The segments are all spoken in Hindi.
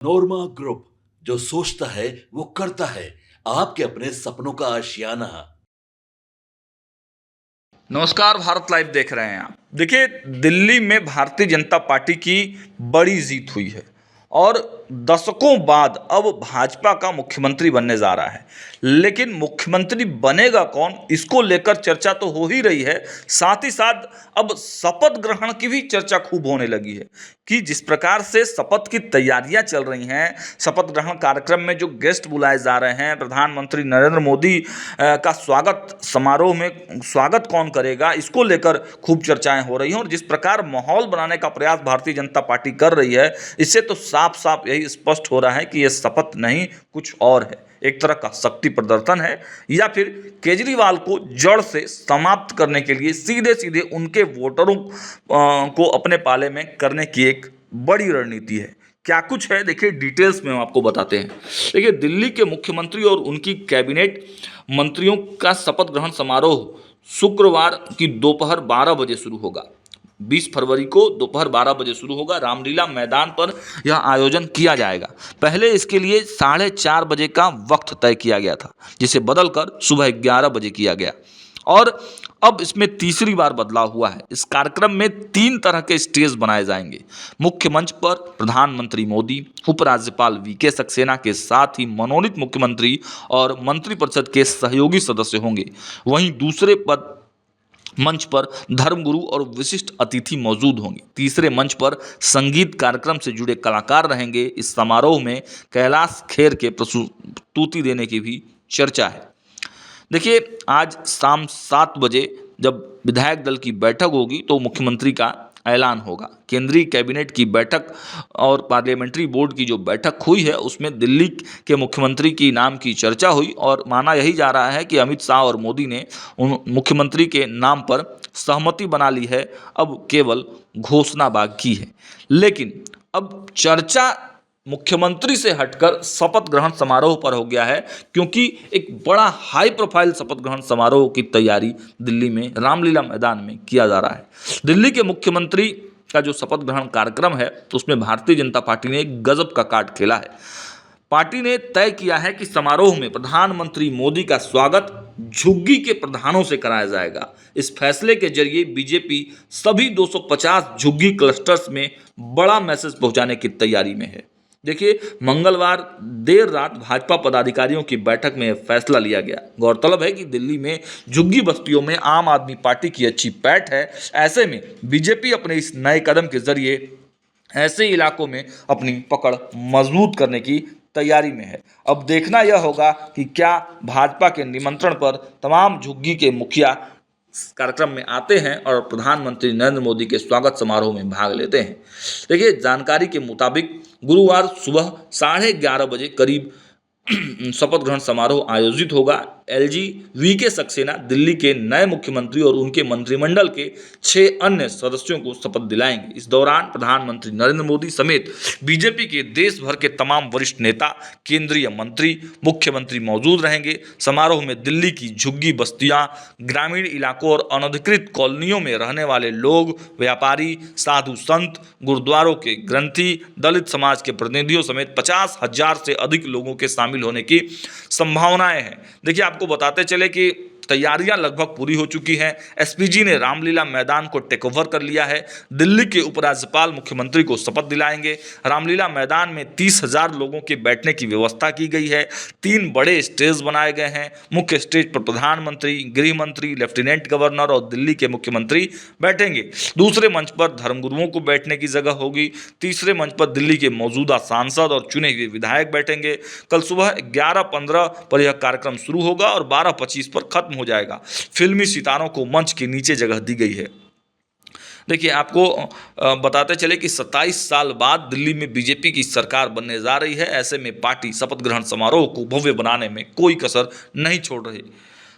नोरमा ग्रुप, जो सोचता है वो करता है। आपके अपने सपनों का आशियाना। नमस्कार, भारत लाइव देख रहे हैं आप। देखिए, दिल्ली में भारतीय जनता पार्टी की बड़ी जीत हुई है और दशकों बाद अब भाजपा का मुख्यमंत्री बनने जा रहा है। लेकिन मुख्यमंत्री बनेगा कौन, इसको लेकर चर्चा तो हो ही रही है। साथ ही साथ अब शपथ ग्रहण की भी चर्चा खूब होने लगी है कि जिस प्रकार से शपथ की तैयारियां चल रही हैं, शपथ ग्रहण कार्यक्रम में जो गेस्ट बुलाए जा रहे हैं, प्रधानमंत्री नरेंद्र मोदी का स्वागत समारोह में स्वागत कौन करेगा, इसको लेकर खूब चर्चाएं हो रही हैं। और जिस प्रकार माहौल बनाने का प्रयास भारतीय जनता पार्टी कर रही है, इससे तो साफ साफ यही स्पष्ट हो रहा है कि यह शपथ नहीं कुछ और है, एक तरह का शक्ति प्रदर्शन है, या फिर केजरीवाल को जड़ से समाप्त करने के लिए सीधे सीधे उनके वोटरों को अपने पाले में करने की एक बड़ी रणनीति है। क्या कुछ है, देखिए डिटेल्स में हम आपको बताते हैं। देखिए, दिल्ली के मुख्यमंत्री और उनकी कैबिनेट मंत्रियों का शपथ ग्रहण समारोह शुक्रवार की दोपहर 12 बजे शुरू होगा। 20 फरवरी को दोपहर 12 बजे शुरू होगा। रामलीला मैदान पर यह आयोजन किया जाएगा। पहले इसके लिए 4:30 बजे का वक्त तय किया गया था, जिसे बदलकर सुबह 11 बजे किया गया और अब इसमें तीसरी बार बदलाव हुआ है। इस कार्यक्रम में 3 तरह के स्टेज बनाए जाएंगे। मुख्य मंच पर प्रधानमंत्री मोदी, उपराज्यपाल वीके सक्सेना के साथ ही मनोनीत मुख्यमंत्री और मंत्रिपरिषद के सहयोगी सदस्य होंगे। वहीं दूसरे पद मंच पर धर्मगुरु और विशिष्ट अतिथि मौजूद होंगे। तीसरे मंच पर संगीत कार्यक्रम से जुड़े कलाकार रहेंगे। इस समारोह में कैलाश खेर के प्रस्तुति देने की भी चर्चा है। देखिए, आज शाम 7 बजे जब विधायक दल की बैठक होगी तो मुख्यमंत्री का ऐलान होगा। केंद्रीय कैबिनेट की बैठक और पार्लियामेंट्री बोर्ड की जो बैठक हुई है, उसमें दिल्ली के मुख्यमंत्री की नाम की चर्चा हुई और माना यही जा रहा है कि अमित शाह और मोदी ने उन मुख्यमंत्री के नाम पर सहमति बना ली है। अब केवल घोषणा बाकी है। लेकिन अब चर्चा मुख्यमंत्री से हटकर शपथ ग्रहण समारोह पर हो गया है, क्योंकि एक बड़ा हाई प्रोफाइल शपथ ग्रहण समारोह की तैयारी दिल्ली में रामलीला मैदान में किया जा रहा है। दिल्ली के मुख्यमंत्री का जो शपथ ग्रहण कार्यक्रम है, तो उसमें भारतीय जनता पार्टी ने एक गजब का कार्ड खेला है। पार्टी ने तय किया है कि समारोह में प्रधानमंत्री मोदी का स्वागत झुग्गी के प्रधानों से कराया जाएगा। इस फैसले के जरिए बीजेपी सभी 250 झुग्गी क्लस्टर्स में बड़ा मैसेज पहुंचाने की तैयारी में है। देखिए, मंगलवार देर रात भाजपा पदाधिकारियों की बैठक में फैसला लिया गया। गौरतलब है कि दिल्ली में झुग्गी बस्तियों में आम आदमी पार्टी की अच्छी पैठ है। ऐसे में बीजेपी अपने इस नए कदम के जरिए ऐसे इलाकों में अपनी पकड़ मजबूत करने की तैयारी में है। अब देखना यह होगा कि क्या भाजपा के निमंत्रण पर तमाम झुग्गी के मुखिया कार्यक्रम में आते हैं और प्रधानमंत्री नरेंद्र मोदी के स्वागत समारोह में भाग लेते हैं। देखिए, जानकारी के मुताबिक गुरुवार सुबह 11:30 बजे करीब शपथ ग्रहण समारोह आयोजित होगा। एलजी वीके सक्सेना दिल्ली के नए मुख्यमंत्री और उनके मंत्रिमंडल के 6 अन्य सदस्यों को शपथ दिलाएंगे। इस दौरान प्रधानमंत्री नरेंद्र मोदी समेत बीजेपी के देश भर के तमाम वरिष्ठ नेता, केंद्रीय मंत्री, मुख्यमंत्री मौजूद रहेंगे। समारोह में दिल्ली की झुग्गी बस्तियां, ग्रामीण इलाकों और अनधिकृत कॉलोनियों में रहने वाले लोग, व्यापारी, साधु संत, गुरुद्वारों के ग्रंथी, दलित समाज के प्रतिनिधियों समेत 50,000 से अधिक लोगों के शामिल होने की संभावनाएं हैं। देखिए, आपको बताते चले कि तैयारियां लगभग पूरी हो चुकी हैं। एसपीजी ने रामलीला मैदान को टेक ओवर कर लिया है। दिल्ली के उपराज्यपाल मुख्यमंत्री को शपथ दिलाएंगे। रामलीला मैदान में 30,000 लोगों के बैठने की व्यवस्था की गई है। 3 बड़े स्टेज बनाए गए हैं। मुख्य स्टेज पर प्रधानमंत्री, गृह मंत्री, लेफ्टिनेंट गवर्नर और दिल्ली के मुख्यमंत्री बैठेंगे। दूसरे मंच पर धर्मगुरुओं को बैठने की जगह होगी। तीसरे मंच पर दिल्ली के मौजूदा सांसद और चुने हुए विधायक बैठेंगे। कल सुबह 11:15 पर यह कार्यक्रम शुरू होगा और 12:25 पर खत्म हो जाएगा। फिल्मी सितारों को मंच के नीचे जगह दी गई है। देखिए, आपको बताते चले कि 27 साल बाद दिल्ली में बीजेपी की सरकार बनने जा रही है। ऐसे में पार्टी शपथ ग्रहण समारोह को भव्य बनाने में कोई कसर नहीं छोड़ रही।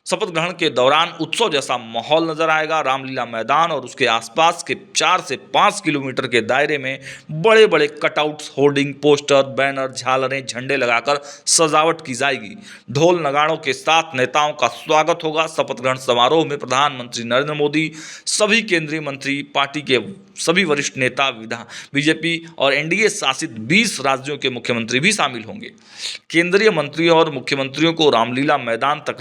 शपथ ग्रहण के दौरान उत्सव जैसा माहौल नजर आएगा। रामलीला मैदान और उसके आसपास के 4 से 5 किलोमीटर के दायरे में बड़े बड़े कटआउट्स, होर्डिंग, पोस्टर, बैनर, झालरें, झंडे लगाकर सजावट की जाएगी। ढोल नगाड़ों के साथ नेताओं का स्वागत होगा। शपथ ग्रहण समारोह में प्रधानमंत्री नरेंद्र मोदी, सभी केंद्रीय मंत्री, पार्टी के सभी वरिष्ठ नेता, बीजेपी और एनडीए शासित 20 राज्यों के मुख्यमंत्री भी शामिल होंगे। केंद्रीय मंत्रियों और मुख्यमंत्रियों को रामलीला मैदान तक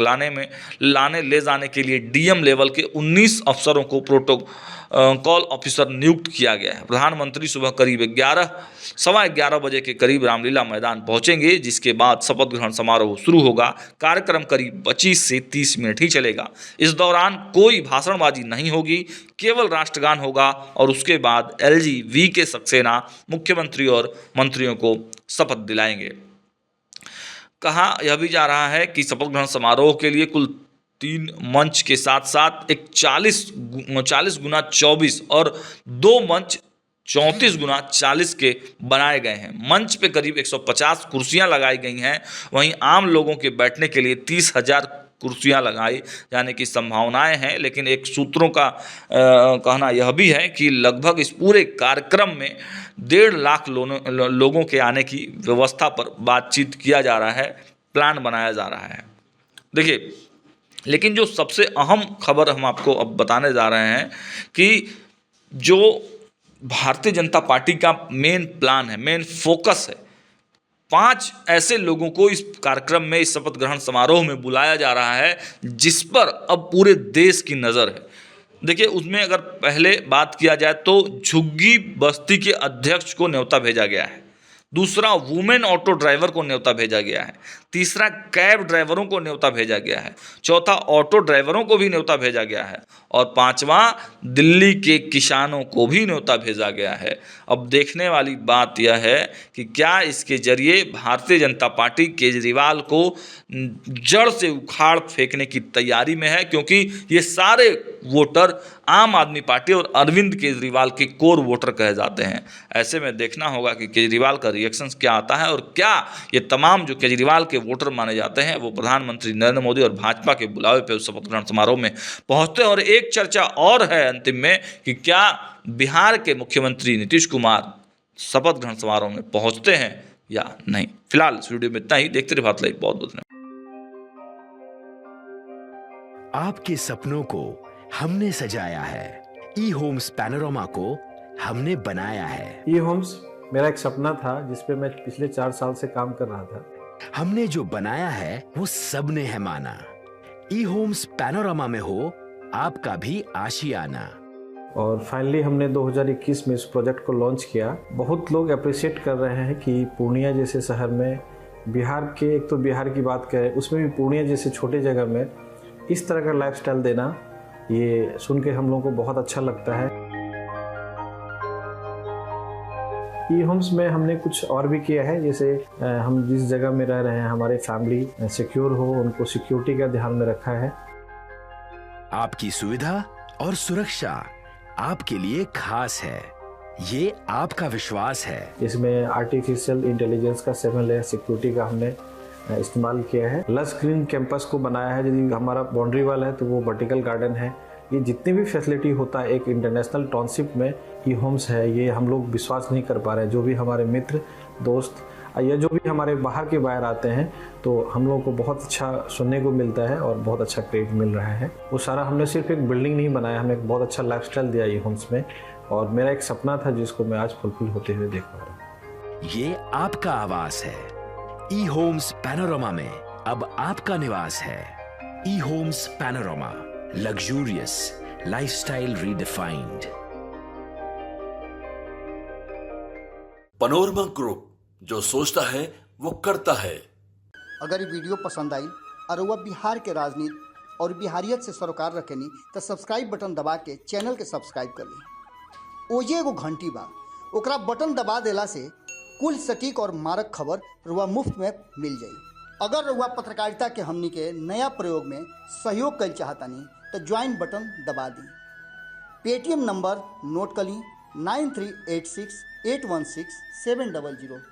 ले जाने के लिए डीएम लेवल के 19 अफसरों को प्रोटोकॉल ऑफिसर नियुक्त किया गया है। प्रधानमंत्री सुबह करीब 11:15 बजे के करीब रामलीला मैदान पहुंचेंगे, जिसके बाद शपथ ग्रहण समारोह शुरू होगा। कार्यक्रम करीब 25 से 30 मिनट ही चलेगा। इस दौरान कोई भाषणबाजी नहीं होगी, केवल राष्ट्रगान होगा और उसके बाद एलजी वी.के. सक्सेना मुख्यमंत्री और मंत्रियों को शपथ दिलाएंगे। कहा यह भी जा रहा है कि शपथ ग्रहण समारोह के लिए कुल 3 मंच के साथ साथ एक 40 गुना 24 और 2 मंच 34 गुना 40 के बनाए गए हैं। मंच पे करीब 150 कुर्सियां लगाई गई हैं। वहीं आम लोगों के बैठने के लिए 30,000 कुर्सियां लगाई जाने की संभावनाएं हैं, लेकिन एक सूत्रों का कहना यह भी है कि लगभग इस पूरे कार्यक्रम में 1.5 लाख लोगों के आने की व्यवस्था पर बातचीत किया जा रहा है, प्लान बनाया जा रहा है। देखिए, लेकिन जो सबसे अहम खबर हम आपको अब बताने जा रहे हैं कि जो भारतीय जनता पार्टी का मेन प्लान है, मेन फोकस है, 5 ऐसे लोगों को इस कार्यक्रम में, इस शपथ ग्रहण समारोह में बुलाया जा रहा है जिस पर अब पूरे देश की नज़र है। देखिए, उसमें अगर पहले बात किया जाए तो झुग्गी बस्ती के अध्यक्ष को न्योता भेजा गया है। दूसरा, वुमेन ऑटो ड्राइवर को न्योता भेजा गया है। तीसरा, कैब ड्राइवरों को न्योता भेजा गया है। चौथा, ऑटो ड्राइवरों को भी न्योता भेजा गया है। और 5वां, दिल्ली के किसानों को भी न्योता भेजा गया है। अब देखने वाली बात यह है कि क्या इसके जरिए भारतीय जनता पार्टी केजरीवाल को जड़ से उखाड़ फेंकने की तैयारी में है, क्योंकि ये सारे वोटर आम आदमी पार्टी और अरविंद केजरीवाल के कोर वोटर कहे जाते हैं। ऐसे में देखना होगा कि केजरीवाल का रिएक्शंस क्या आता है और क्या ये तमाम जो केजरीवाल के वोटर माने जाते हैं वो प्रधानमंत्री नरेंद्र मोदी और भाजपा के बुलावे पर शपथ ग्रहण समारोह में पहुंचते हैं। और एक चर्चा और है अंतिम में कि क्या बिहार के मुख्यमंत्री नीतीश कुमार शपथ ग्रहण समारोह में पहुंचते हैं या नहीं। फिलहाल इस वीडियो में इतना ही। देखते रहिए भारत लाइव। बहुत बहुत धन्यवाद। आपके सपनों को हमने सजाया है, ई होम्स पैनोरमा को हमने बनाया है। ई होम्स मेरा एक सपना था जिस पे मैं पिछले 4 साल से काम कर रहा था। हमने जो बनाया है वो सबने है माना। ई होम्स पैनोरमा में हो आपका भी आशियाना। और फाइनली हमने 2021 में इस प्रोजेक्ट को लॉन्च किया। बहुत लोग अप्रिशिएट कर रहे हैं कि पूर्णिया जैसे शहर में, बिहार के, एक तो बिहार की बात करें उसमें भी पूर्णिया जैसे छोटे जगह में इस तरह का लाइफस्टाइल देना, ये सुन के हम लोगों को बहुत अच्छा लगता है। ई होम्स में हमने कुछ और भी किया है, जैसे हम जिस जगह में रह रहे हैं हमारे फैमिली सिक्योर हो, उनको सिक्योरिटी का ध्यान में रखा है। आपकी सुविधा और सुरक्षा आपके लिए खास है, ये आपका विश्वास है। इसमें आर्टिफिशियल इंटेलिजेंस का 7 लेयर सिक्योरिटी का हमने इस्तेमाल किया है। लस ग्रीन कैंपस को बनाया है। यदि हमारा बाउंड्री वाल है तो वो वर्टिकल गार्डन है। ये जितनी भी फैसिलिटी होता है एक इंटरनेशनल टाउनशिप में ई होम्स है, ये हम लोग विश्वास नहीं कर पा रहे हैं। जो भी हमारे मित्र, दोस्त या जो भी हमारे बाहर के बाहर आते हैं तो हम लोगों को बहुत अच्छा सुनने को मिलता है और बहुत अच्छा क्रेडिट मिल रहा है। वो सारा हमने सिर्फ एक बिल्डिंग नहीं बनाया, हमने एक बहुत अच्छा लाइफस्टाइल दिया ई होम्स में। और मेरा एक सपना था जिसको मैं आज फुलफिल होते हुए देख पा रहा हूँ। ये आपका आवास है। ई होम्स पैनोरमा में अब आपका निवास है। E Homes Panorama, luxurious lifestyle redefined. Panorama Group, जो सोचता है वो करता है। अगर ये वीडियो पसंद आई और वह बिहार के राजनीति और बिहारियत से सरोकार रखेनी तो सब्सक्राइब बटन दबा के चैनल के सब्सक्राइब कर ली। ओजे एगो घंटी बा, ओकरा बटन दबा देला से कुल सटीक और मारक खबर रुआ मुफ्त में मिल जाई। अगर रुआ पत्रकारिता के हमनी के नया प्रयोग में सहयोग कर चाहतानी तो ज्वाइन बटन दबा दी। पेटीएम नंबर नोट कर ली 9386816700।